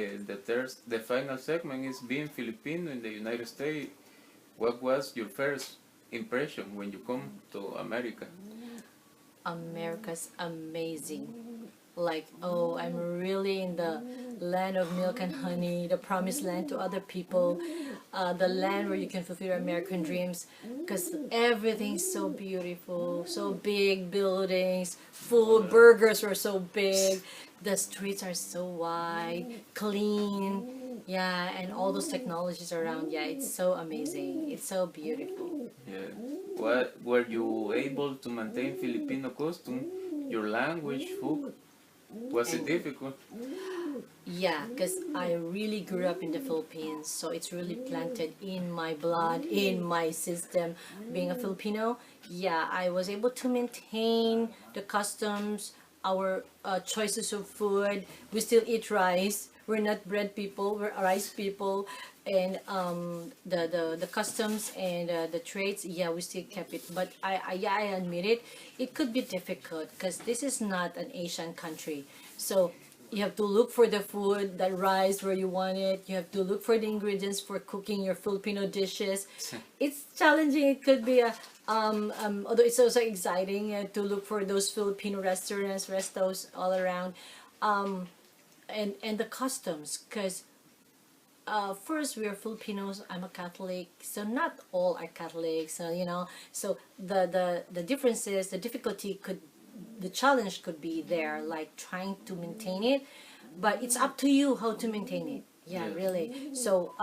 the final segment is being Filipino in the United States. What was your first impression when you come to America? America's amazing. Like, oh, I'm really in the land of milk and honey, the promised land to other people, the land where you can fulfill your American dreams. Because everything's so beautiful, so big buildings, food, burgers are so big, the streets are so wide, clean, yeah, and all those technologies around. Yeah, it's so amazing. It's so beautiful. Yeah. What were you able to maintain Filipino custom, your language, food? Was it difficult? Yeah, because I really grew up in the Philippines, so it's really planted in my blood, in my system. Being a Filipino, yeah, I was able to maintain the customs, our choices of food. We still eat rice. We're not bread people, we're rice people. And the customs and the traits, yeah, we still kept it. But yeah, I admit it, it could be difficult because this is not an Asian country. So you have to look for the food that rise where you want it. You have to look for the ingredients for cooking your Filipino dishes. It's challenging. It could be a although it's also exciting to look for those Filipino restaurants, restos all around, and the customs. Because first we are Filipinos. I'm a Catholic, so not all are Catholics. So so the differences, the difficulty could the challenge could be there, like trying to maintain it, but it's up to you how to maintain it. Yeah, Yeah. really. So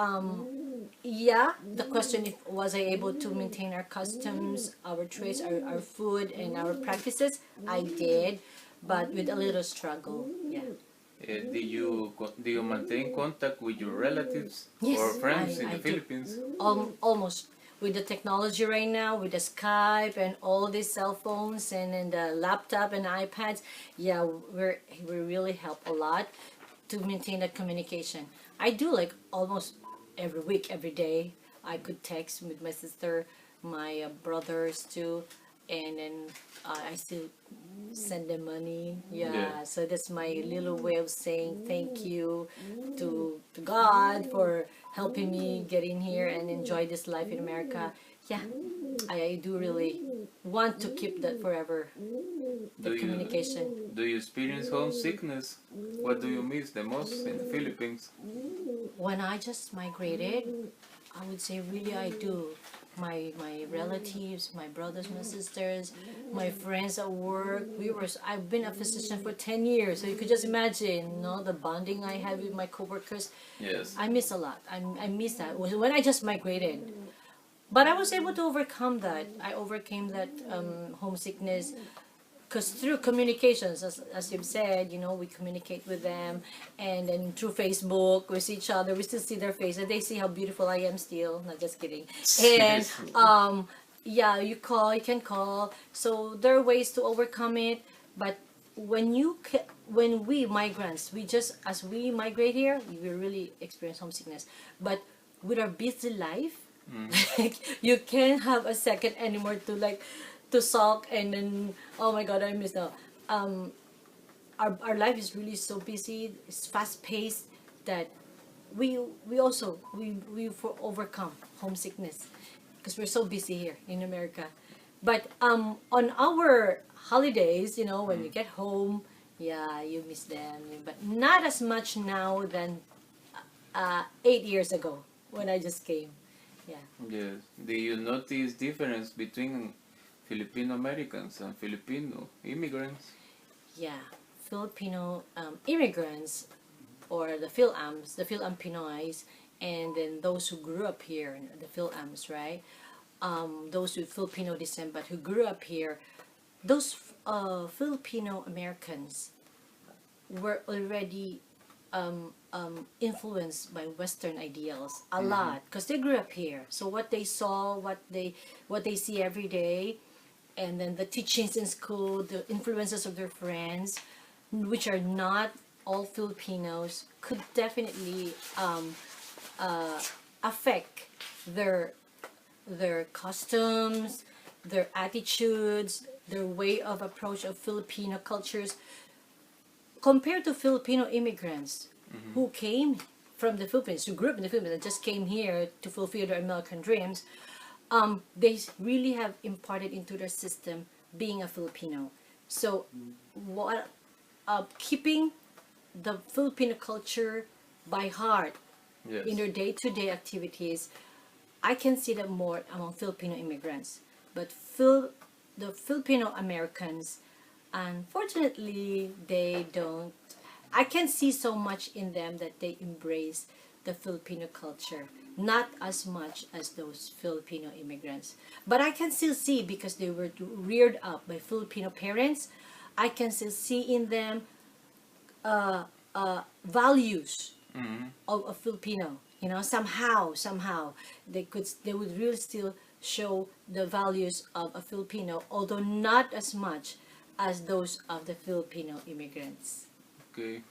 yeah, the question if was I able to maintain our customs, our traits, our food, and our practices, I did, but with a little struggle. Yeah. Do you maintain contact with your relatives or Yes, friends in I the do. Philippines? Almost. With the technology right now, with the Skype and all these cell phones and the laptop and iPads, yeah, we really help a lot to maintain that communication. I do like almost every week, every day. I could text with my sister, my brothers too, and then I still send them money. Yeah, so that's my little way of saying thank you to God for helping me get in here and enjoy this life in America. Yeah, I do really want to keep that forever, the Do you communication. do you experience homesickness? What do you miss the most in the Philippines? When I just migrated, I would say really I do. My relatives, my brothers, my sisters, my friends at work. I've been a physician for 10 years, so you could just imagine, the bonding I have with my coworkers. Yes. I miss a lot. I miss that when I just migrated. But I was able to overcome that. I overcame that homesickness because through communications, as you've said, we communicate with them, and then through Facebook, we see each other, we still see their face, and they see how beautiful I am still. Not just kidding. And yeah, you can call. So there are ways to overcome it, but when we migrants, we just as we migrate here, we really experience homesickness. But with our busy life, like you can't have a second anymore to sulk and then oh my god I miss now. Our life is really so busy, it's fast paced that we overcome homesickness because we're so busy here in America. But on our holidays, when you get home, yeah, you miss them, but not as much now than 8 years ago when I just came. Yeah. Yes. Do you notice difference between Filipino Americans and Filipino immigrants? Yeah, Filipino immigrants or the Phil-Ams, the Pinoys, and then those who grew up here, the Phil-Ams, right? Those with Filipino descent but who grew up here, those Filipino Americans were already influenced by Western ideals a lot because they grew up here. So what they saw, what they see every day, and then the teachings in school, the influences of their friends, which are not all Filipinos, could definitely affect their customs, their attitudes, their way of approach of Filipino cultures compared to Filipino immigrants. who came from the Philippines, who grew up in the Philippines and just came here to fulfill their American dreams, they really have imparted into their system being a Filipino. So, what keeping the Filipino culture by heart Yes. in their day-to-day activities, I can see that more among Filipino immigrants. But the Filipino Americans, unfortunately, they don't. I can see so much in them that they embrace the Filipino culture, not as much as those Filipino immigrants. But I can still see, because they were reared up by Filipino parents, I can still see in them values of a Filipino. You know, somehow they would really still show the values of a Filipino, although not as much as those of the Filipino immigrants. Okay.